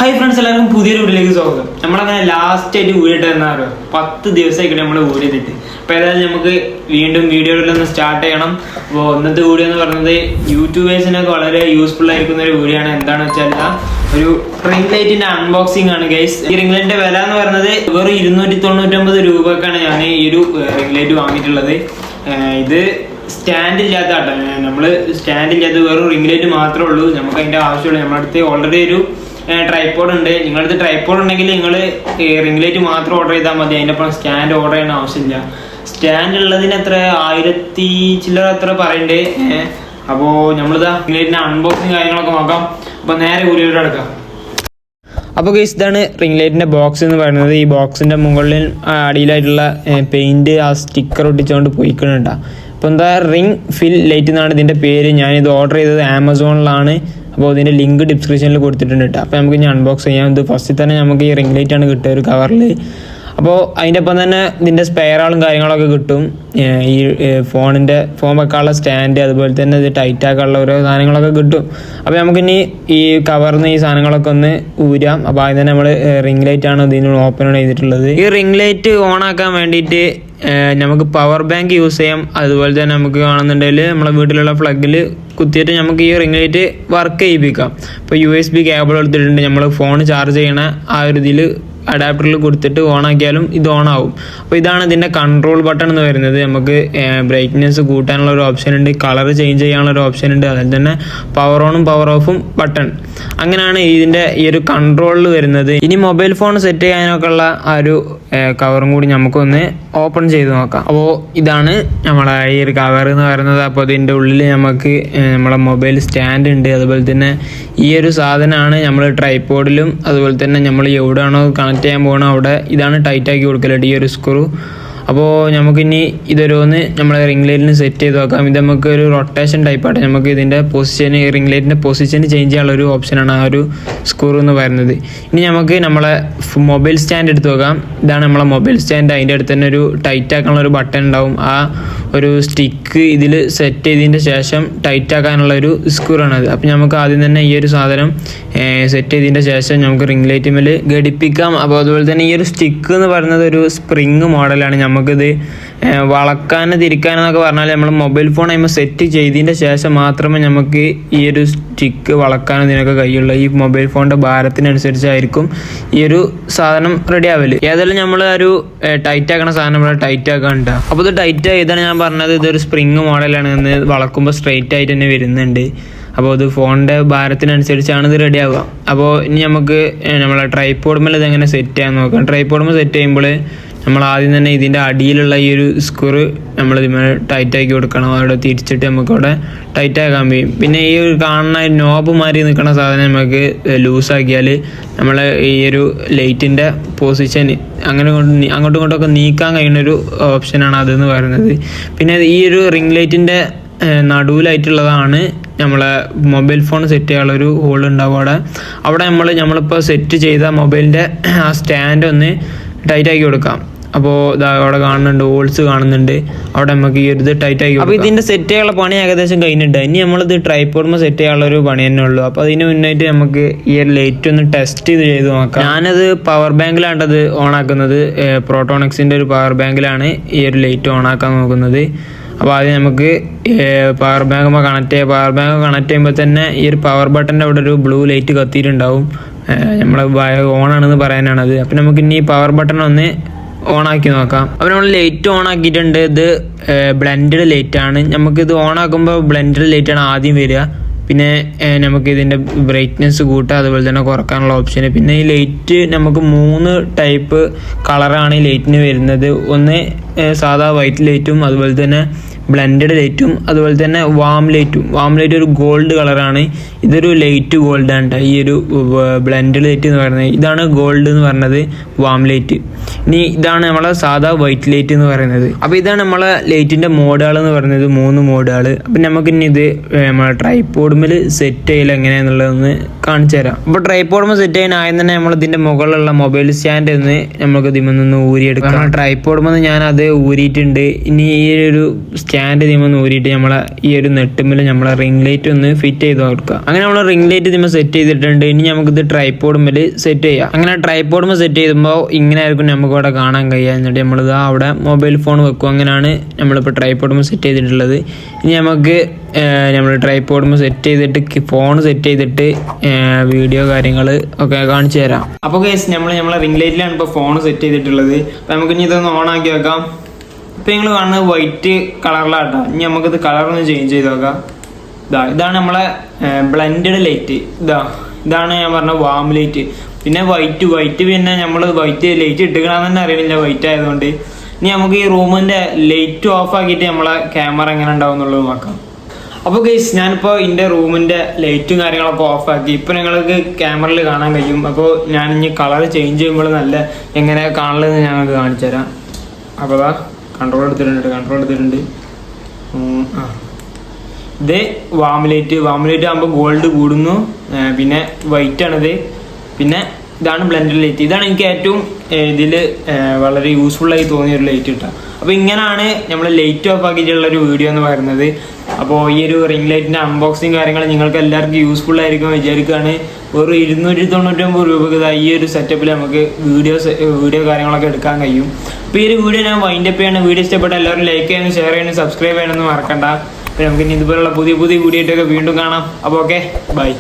Hi friends, എല്ലാവർക്കും പുതിയൊരു വീഡിയോയിലേക്ക് സ്വാഗതം. നമ്മളങ്ങനെ ലാസ്റ്റ് ആയിട്ട് വീഡിയോ എന്നാറോ 10 ദിവസമായിട്ട് നമ്മൾ വീഡിയോ ചെയ്തിട്ട്. അപ്പോൾ ഏതായാലും നമുക്ക് വീണ്ടും വീഡിയോയിലൊന്ന് സ്റ്റാർട്ട് ചെയ്യണം. അപ്പോൾ ഇന്നത്തെ വീഡിയോ എന്ന് പറയുന്നത് യൂട്യൂബേഴ്സിനൊക്കെ വളരെ യൂസ്ഫുൾ ആയിരിക്കുന്ന ഒരു വീഡിയോ ആണ്. എന്താണെന്ന് വെച്ചാൽ ഒരു റിംഗ് ലൈറ്റിന്റെ അൺബോക്സിംഗ് ആണ് ഗൈസ്. ഈ റിംഗ് ലൈറ്റിന്റെ വില എന്ന് പറയുന്നത് വെറും 299 രൂപക്കാണ് ഞാൻ ഈ ഒരു റിംഗ് ലൈറ്റ് വാങ്ങിയിട്ടുള്ളത്. ഇത് സ്റ്റാൻഡ് ഇല്ലാത്ത ആട്ടോ, നമ്മൾ സ്റ്റാൻഡ് ഇല്ലാത്ത വെറും റിംഗ് ലൈറ്റ് മാത്രമേ ഉള്ളൂ. നമുക്ക് അതിന്റെ ആവശ്യമുള്ളൂ. നമ്മുടെ അടുത്ത് ഓൾറെഡി ഒരു ട്രൈപോഡ് ഉണ്ട്. നിങ്ങളടുത്ത് ട്രൈപോഡ് ഉണ്ടെങ്കിൽ നിങ്ങൾ റിംഗ് ലൈറ്റ് മാത്രം ഓർഡർ ചെയ്താൽ മതി. അതിൻ്റെ ഒപ്പം സ്റ്റാൻഡ് ഓർഡർ ചെയ്യേണ്ട ആവശ്യമില്ല. സ്റ്റാൻഡ് ഉള്ളതിന് എത്ര 1000 ചില്ലറ അത്ര പറയണ്ടേ. അപ്പോൾ നമ്മളിതാ റിംഗ് ലൈറ്റിന്റെ അൺബോക്സിങ് കാര്യങ്ങളൊക്കെ നോക്കാം. അപ്പോൾ നേരെ വീഡിയോയിലോട്ട് എടുക്കാം. അപ്പോൾ ഗൈസ്, ഇതാണ് റിംഗ് ലൈറ്റിന്റെ ബോക്സ് എന്ന് പറയുന്നത്. ഈ ബോക്സിന്റെ മുകളിൽ അടിയിലായിട്ടുള്ള പെയിന്റ് ആ സ്റ്റിക്കർ ഒട്ടിച്ചുകൊണ്ട് പോയിക്കുന്നുണ്ടാ. അപ്പോൾ എന്താ റിംഗ് ഫിൽ ലൈറ്റ് എന്നാണ് ഇതിന്റെ പേര്. ഞാനിത് ഓർഡർ ചെയ്തത് ആമസോണിലാണ്. അപ്പോൾ ഇതിൻ്റെ ലിങ്ക് ഡിസ്ക്രിപ്ഷനിൽ കൊടുത്തിട്ടുണ്ട് കേട്ടോ. അപ്പോൾ നമുക്ക് ഇനി അൺബോക്സ് ചെയ്യാം. ഇത് ഫസ്റ്റിൽ തന്നെ നമുക്ക് ഈ റിംഗ് ലൈറ്റാണ് കിട്ടുക ഒരു കവറിൽ. അപ്പോൾ അതിൻ്റെ ഒപ്പം തന്നെ ഇതിൻ്റെ സ്പെയറുകളും കാര്യങ്ങളൊക്കെ കിട്ടും. ഈ ഫോൺ വെക്കാനുള്ള സ്റ്റാൻഡ്, അതുപോലെ തന്നെ ഇത് ടൈറ്റ് ആക്കാനുള്ള ഓരോ സാധനങ്ങളൊക്കെ കിട്ടും. അപ്പോൾ നമുക്കിനി ഈ കവറിൽ നിന്ന് ഈ സാധനങ്ങളൊക്കെ ഒന്ന് ഊരാം. അപ്പോൾ ആദ്യം തന്നെ നമ്മൾ റിംഗ് ലൈറ്റാണ് ഇതിന് ഓപ്പൺ ചെയ്തിട്ടുള്ളത്. ഈ റിംഗ് ലൈറ്റ് ഓൺ ആക്കാൻ വേണ്ടിയിട്ട് നമുക്ക് പവർ ബാങ്ക് യൂസ് ചെയ്യാം. അതുപോലെ തന്നെ നമുക്ക് കാണുന്നുണ്ടെങ്കിൽ നമ്മളെ വീട്ടിലുള്ള പ്ലഗിൽ കുത്തിയിട്ട് നമുക്ക് ഈ റിംഗ് ലൈറ്റ് വർക്ക് ചെയ്യിപ്പിക്കാം. ഇപ്പോൾ USB കേബിൾ എടുത്തിട്ടുണ്ട്. നമ്മൾ ഫോൺ ചാർജ് ചെയ്യണ ആ ഒരു ഇതിൽ അഡാപ്റ്ററിൽ കൊടുത്തിട്ട് ഓൺ ആക്കിയാലും ഇത് ഓൺ ആവും. അപ്പോൾ ഇതാണ് ഇതിൻ്റെ കൺട്രോൾ ബട്ടൺ എന്ന് വരുന്നത്. നമുക്ക് ബ്രൈറ്റ്നെസ് കൂട്ടാനുള്ള ഒരു ഓപ്ഷൻ ഉണ്ട്, കളർ ചേഞ്ച് ചെയ്യാനുള്ള ഒരു ഓപ്ഷൻ ഉണ്ട്, അതുപോലെ തന്നെ പവർ ഓണും പവർ ഓഫും ബട്ടൺ. അങ്ങനെയാണ് ഇതിൻ്റെ ഈ ഒരു കൺട്രോളിൽ വരുന്നത്. ഇനി മൊബൈൽ ഫോൺ സെറ്റ് ചെയ്യാനൊക്കെ ഉള്ള ആ ഒരു കവറും കൂടി നമുക്കൊന്ന് ഓപ്പൺ ചെയ്ത് നോക്കാം. അപ്പോൾ ഇതാണ് നമ്മളെ ഈ ഒരു കവർ എന്ന് പറയുന്നത്. അപ്പോൾ ഇതിൻ്റെ ഉള്ളിൽ നമുക്ക് നമ്മളെ മൊബൈൽ സ്റ്റാൻഡ് ഉണ്ട്. അതുപോലെ തന്നെ ഈ ഒരു സാധനമാണ് നമ്മൾ ട്രൈപോഡിലും അതുപോലെ തന്നെ നമ്മൾ എവിടെയാണോ കണക്ട് ചെയ്യാൻ പോകണം അവിടെ ഇതാണ് ടൈറ്റ് ആക്കി കൊടുക്കലുണ്ട്, ഈ ഒരു സ്ക്രൂ. അപ്പോൾ നമുക്കിനി ഇതൊരോന്ന് നമ്മളെ റിംഗ് ലൈറ്റിന് സെറ്റ് ചെയ്ത് നോക്കാം. ഇത് നമുക്ക് ഒരു റൊട്ടേഷൻ ടൈപ്പായിട്ട് നമുക്ക് ഇതിൻ്റെ പൊസിഷൻ, റിംഗ് ലൈറ്റിൻ്റെ പൊസിഷൻ ചേഞ്ച് ചെയ്യാനുള്ള ഒരു ഓപ്ഷനാണ് ആ ഒരു സ്ക്രൂ എന്ന് പറയുന്നത്. ഇനി നമുക്ക് നമ്മളെ മൊബൈൽ സ്റ്റാൻഡ് എടുത്ത് നോക്കാം. ഇതാണ് നമ്മളെ മൊബൈൽ സ്റ്റാൻഡ്. അതിൻ്റെ അടുത്ത് തന്നെ ഒരു ടൈറ്റ് ആക്കാനുള്ള ഒരു ബട്ടൺ ഉണ്ടാവും. ആ ഒരു സ്റ്റിക്ക് ഇതിൽ സെറ്റ് ചെയ്തതിൻ്റെ ശേഷം ടൈറ്റ് ആക്കാനുള്ള ഒരു സ്ക്രൂ ആണത്. അപ്പോൾ നമുക്ക് ആദ്യം തന്നെ ഈ ഒരു സാധനം സെറ്റ് ചെയ്തതിൻ്റെ ശേഷം നമുക്ക് റിംഗ് ലൈറ്റ് മേൽ ഘടിപ്പിക്കാം. അപ്പോൾ അതുപോലെ തന്നെ ഈ ഒരു സ്റ്റിക്ക് എന്ന് പറയുന്നത് ഒരു സ്പ്രിങ് മോഡലാണ്. നമുക്കിത് വളക്കാൻ തിരിക്കാനെന്നൊക്കെ പറഞ്ഞാൽ നമ്മൾ മൊബൈൽ ഫോൺ അതിന് സെറ്റ് ചെയ്തതിൻ്റെ ശേഷം മാത്രമേ നമുക്ക് ഈ ഒരു സ്റ്റിക്ക് വളക്കാനും ഇതിനൊക്കെ കഴിയുള്ളൂ. ഈ മൊബൈൽ ഫോണിൻ്റെ ഭാരത്തിനനുസരിച്ചായിരിക്കും ഈ ഒരു സാധനം റെഡി ആവല്. ഏതായാലും നമ്മൾ ഒരു ടൈറ്റ് ആക്കണ സാധനം ഇവിടെ ടൈറ്റ് ആക്കാനുണ്ട്. അപ്പോൾ ഇത് ടൈറ്റ് ഇതാണ് ഞാൻ പറഞ്ഞത്, ഇതൊരു സ്പ്രിങ് മോഡലാണ്. എന്ന് വളക്കുമ്പോൾ സ്ട്രെയിറ്റ് ആയിട്ട് തന്നെ വരുന്നുണ്ട്. അപ്പോൾ ഇത് ഫോണിൻ്റെ ഭാരത്തിനനുസരിച്ചാണ് ഇത് റെഡി ആവുക. അപ്പോൾ ഇനി നമുക്ക് നമ്മളെ ട്രൈപോഡ്മേൽ ഇതെങ്ങനെ സെറ്റ് ചെയ്യാൻ നോക്കാം. ട്രൈപോഡ്മേൽ സെറ്റ് ചെയ്യുമ്പോൾ നമ്മൾ ആദ്യം തന്നെ ഇതിൻ്റെ അടിയിലുള്ള ഈ ഒരു സ്ക്രൂ നമ്മൾ ഇതിന്മേൽ ടൈറ്റ് ആക്കി കൊടുക്കണം. അവിടെ തിരിച്ചിട്ട് നമുക്ക് അവിടെ ടൈറ്റ് ആക്കാൻ കഴിയും. പിന്നെ ഈ ഒരു കാണുന്ന നോബ് മാറി നിൽക്കുന്ന സാധനം നമുക്ക് ലൂസാക്കിയാൽ നമ്മൾ ഈ ഒരു ലൈറ്റിൻ്റെ പൊസിഷൻ അങ്ങോട്ടും ഇങ്ങോട്ടൊക്കെ നീക്കാൻ കഴിയുന്നൊരു ഓപ്ഷനാണ് അതെന്ന് പറയുന്നത്. പിന്നെ ഈ ഒരു റിംഗ് ലൈറ്റിൻ്റെ നടുവിലായിട്ടുള്ളതാണ് നമ്മളെ മൊബൈൽ ഫോൺ സെറ്റ് ചെയ്യാനുള്ള ഒരു ഹോൾ ഉണ്ടാവും. അവിടെ നമ്മളിപ്പോൾ സെറ്റ് ചെയ്ത മൊബൈലിൻ്റെ ആ സ്റ്റാൻഡ് ഒന്ന് ടൈറ്റ് ആക്കി കൊടുക്കാം. അപ്പോൾ ഇതാ അവിടെ കാണുന്നുണ്ട്, ഹോൾസ് കാണുന്നുണ്ട്. അവിടെ നമുക്ക് ഈ ഒരു ഇത് ടൈറ്റ് ആക്കി. അപ്പോൾ ഇതിൻ്റെ സെറ്റ് ചെയ്യാനുള്ള പണി ഏകദേശം കഴിഞ്ഞിട്ടുണ്ട്. ഇനി നമ്മളിത് ട്രൈപോഡ്മ സെറ്റ് ചെയ്യാനുള്ള ഒരു പണി തന്നെ ഉള്ളൂ. അപ്പോൾ അതിന് മുന്നായിട്ട് നമുക്ക് ഈ ഒരു ലൈറ്റ് ഒന്ന് ടെസ്റ്റ് ചെയ്ത് നോക്കാം. ഞാനത് പവർ ബാങ്കിലാണ് അത് ഓൺ ആക്കുന്നത്. പ്രോട്ടോണിക്സിൻ്റെ ഒരു പവർ ബാങ്കിലാണ് ഈ ഒരു ലൈറ്റ് ഓൺ ആക്കാൻ നോക്കുന്നത്. അപ്പോൾ ആദ്യം നമുക്ക് പവർ ബാങ്ക് കണക്ട് ചെയ്യാം. പവർ ബാങ്ക് കണക്ട് ചെയ്യുമ്പോൾ തന്നെ ഈ ഒരു പവർ ബട്ടൻ്റെ അവിടെ ഒരു ബ്ലൂ ലൈറ്റ് കത്തിയിട്ടുണ്ടാവും. നമ്മളെ ഓണാണെന്ന് പറയാനാണത്. അപ്പം നമുക്ക് ഇനി പവർ ബട്ടൺ ഒന്ന് ഓണാക്കി നോക്കാം. അപ്പോൾ നമ്മൾ ലൈറ്റ് ഓൺ ആക്കിയിട്ടുണ്ട്. ഇത് ബ്ലെൻഡഡ് ലൈറ്റാണ്. നമുക്കിത് ഓൺ ആക്കുമ്പോൾ ബ്ലെൻഡഡ് ലൈറ്റാണ് ആദ്യം വരിക. പിന്നെ നമുക്ക് ഇതിൻ്റെ ബ്രൈറ്റ്നെസ് കൂട്ടുക, അതുപോലെ തന്നെ കുറക്കാനുള്ള ഓപ്ഷൻ. പിന്നെ ഈ ലൈറ്റ് നമുക്ക് 3 ടൈപ്പ് കളറാണ് ഈ ലൈറ്റിന് വരുന്നത്. ഒന്ന് സാധാ വൈറ്റ് ലൈറ്റും, അതുപോലെ തന്നെ ബ്ലെൻഡഡ് ലൈറ്റും, അതുപോലെ തന്നെ വാം ലൈറ്റും. വാം ലൈറ്റ് ഒരു ഗോൾഡ് കളറാണ്. ഇതൊരു ലൈറ്റ് ഗോൾഡാണ് കേട്ടോ. ഈ ഒരു ബ്ലെൻഡഡ് ലൈറ്റ് എന്ന് പറയുന്നത് ഇതാണ് ഗോൾഡ് എന്ന് പറയുന്നത്, വാം ലൈറ്റ്. ഇനി ഇതാണ് നമ്മളെ സാധാ വൈറ്റ് ലൈറ്റ് എന്ന് പറയുന്നത്. അപ്പോൾ ഇതാണ് നമ്മളെ ലൈറ്റിൻ്റെ മോഡുകൾ എന്ന് പറയുന്നത്, 3 മോഡുകൾ. അപ്പം നമുക്ക് ഇനി ഇത് നമ്മളെ ട്രൈപോഡ്മിൽ സെറ്റ് ചെയ്യൽ എങ്ങനെയാണെന്നുള്ളതൊന്ന് കാണിച്ചു തരാം. അപ്പോൾ ട്രൈപോഡ്മ സെറ്റ് ചെയ്യാൻ ആദ്യം തന്നെ നമ്മൾ ഇതിൻ്റെ മുകളിലുള്ള മൊബൈൽ സ്റ്റാൻഡ് ഒന്ന് നമുക്ക് ഇതിമൊന്ന് ഊരിയെടുക്കാം. ട്രൈപോഡ്മ ഞാനത് ഊരിയിട്ടുണ്ട്. ഇനി ഈ ഒരു സ്റ്റാൻഡ് ഇതിമൊന്ന് ഊരിയിട്ട് നമ്മളെ ഈ ഒരു നെട്ടുമ്മിൽ നമ്മളെ റിംഗ് ലൈറ്റ് ഒന്ന് ഫിറ്റ് ചെയ്ത് കൊടുക്കുക. അങ്ങനെ നമ്മൾ റിംഗ് ലൈറ്റ് ഇതിന്മേൽ സെറ്റ് ചെയ്തിട്ടുണ്ട്. ഇനി നമുക്കിത് ട്രൈപോഡുമ്മേൽ സെറ്റ് ചെയ്യാം. അങ്ങനെ ട്രൈപോഡുമ്മേൽ സെറ്റ് ചെയ്യുമ്പോൾ ഇങ്ങനെ ആയിരിക്കും നമുക്ക് ഇവിടെ കാണാൻ കഴിയുക. എന്നിട്ട് നമ്മളിത് അവിടെ മൊബൈൽ ഫോൺ വെക്കും. അങ്ങനെയാണ് നമ്മളിപ്പോൾ ട്രൈപോഡുമ്മേൽ സെറ്റ് ചെയ്തിട്ടുള്ളത്. ഇനി നമുക്ക് നമ്മൾ ട്രൈപോഡുമ്മേൽ സെറ്റ് ചെയ്തിട്ട് ഫോൺ സെറ്റ് ചെയ്തിട്ട് വീഡിയോ കാര്യങ്ങൾ ഒക്കെ കാണിച്ചു തരാം. അപ്പോൾ ഗൈസ് നമ്മളെ റിംഗ് ലൈറ്റിലാണ് ഇപ്പോൾ ഫോൺ സെറ്റ് ചെയ്തിട്ടുള്ളത്. അപ്പോൾ നമുക്കിനി ഇതൊന്ന് ഓൺ ആക്കി വെക്കാം. ഇപ്പോൾ നിങ്ങൾ കാണുന്നത് വൈറ്റ് കളറിലാട്ടോ. ഇനി നമുക്കിത് കളറൊന്ന് ചേഞ്ച് ചെയ്ത് നോക്കാം. ഇതാണ് നമ്മളെ ബ്ലെൻഡഡ് ലൈറ്റ്. ഇതാണ് ഞാൻ പറഞ്ഞ വാം ലൈറ്റ്. പിന്നെ വൈറ്റ് പിന്നെ നമ്മൾ വൈറ്റ് ലൈറ്റ് ഇട്ടുകണമെന്ന് തന്നെ അറിയണില്ല വൈറ്റ് ആയതുകൊണ്ട്. ഇനി നമുക്ക് ഈ റൂമിൻ്റെ ലൈറ്റ് ഓഫ് ആക്കിയിട്ട് നമ്മളെ ക്യാമറ എങ്ങനെ ഉണ്ടാവും എന്നുള്ളത് നോക്കാം. അപ്പോൾ ഗൈസ് ഞാനിപ്പോൾ എൻ്റെ റൂമിൻ്റെ ലൈറ്റും കാര്യങ്ങളൊക്കെ ഓഫാക്കി. ഇപ്പോൾ നിങ്ങൾക്ക് ക്യാമറയിൽ കാണാൻ കഴിയും. അപ്പോൾ ഞാൻ ഇനി കളർ ചേഞ്ച് ചെയ്യുമ്പോൾ നല്ല എങ്ങനെ കാണലെന്ന് ഞങ്ങൾക്ക് കാണിച്ചു തരാം. അപ്പോൾ കൺട്രോൾ എടുത്തിട്ടുണ്ട്. ഇത് വാംലൈറ്റ് ആകുമ്പോൾ ഗോൾഡ് കൂടുന്നു. പിന്നെ വൈറ്റ് ആണിത്. പിന്നെ ഇതാണ് ബ്ലെൻഡഡ് ലൈറ്റ്. ഇതാണ് എനിക്ക് ഏറ്റവും ഇതിൽ വളരെ യൂസ്ഫുള്ളായി തോന്നിയൊരു ലൈറ്റ് കിട്ടുക. അപ്പോൾ ഇങ്ങനെയാണ് നമ്മൾ ലൈറ്റ് ഓഫ് ആക്കിയിട്ടുള്ളൊരു വീഡിയോ എന്ന് പറയുന്നത്. അപ്പോൾ ഈ ഒരു റിംഗ് ലൈറ്റിൻ്റെ അൺബോക്സിങ് കാര്യങ്ങൾ നിങ്ങൾക്ക് എല്ലാവർക്കും യൂസ്ഫുൾ ആയിരിക്കും വിചാരിക്കുകയാണ്. ഒരു 299 രൂപക്ക് ഈ ഒരു സെറ്റപ്പിൽ നമുക്ക് വീഡിയോ കാര്യങ്ങളൊക്കെ എടുക്കാൻ കഴിയും. അപ്പോൾ ഈ ഒരു വീഡിയോ ഞാൻ വൈൻഡപ്പ് ചെയ്യണം. വീഡിയോ ഇഷ്ടപ്പെട്ട എല്ലാവരും ലൈക്ക് ചെയ്യാനും ഷെയർ ചെയ്യാനും സബ്സ്ക്രൈബ് ചെയ്യാനൊന്നും മറക്കണ്ട. അപ്പോൾ നമുക്ക് ഇനി ഇതുപോലുള്ള പുതിയ വീഡിയോ ആയിട്ടൊക്കെ വീണ്ടും കാണാം. അപ്പോൾ ഓക്കെ, ബൈ.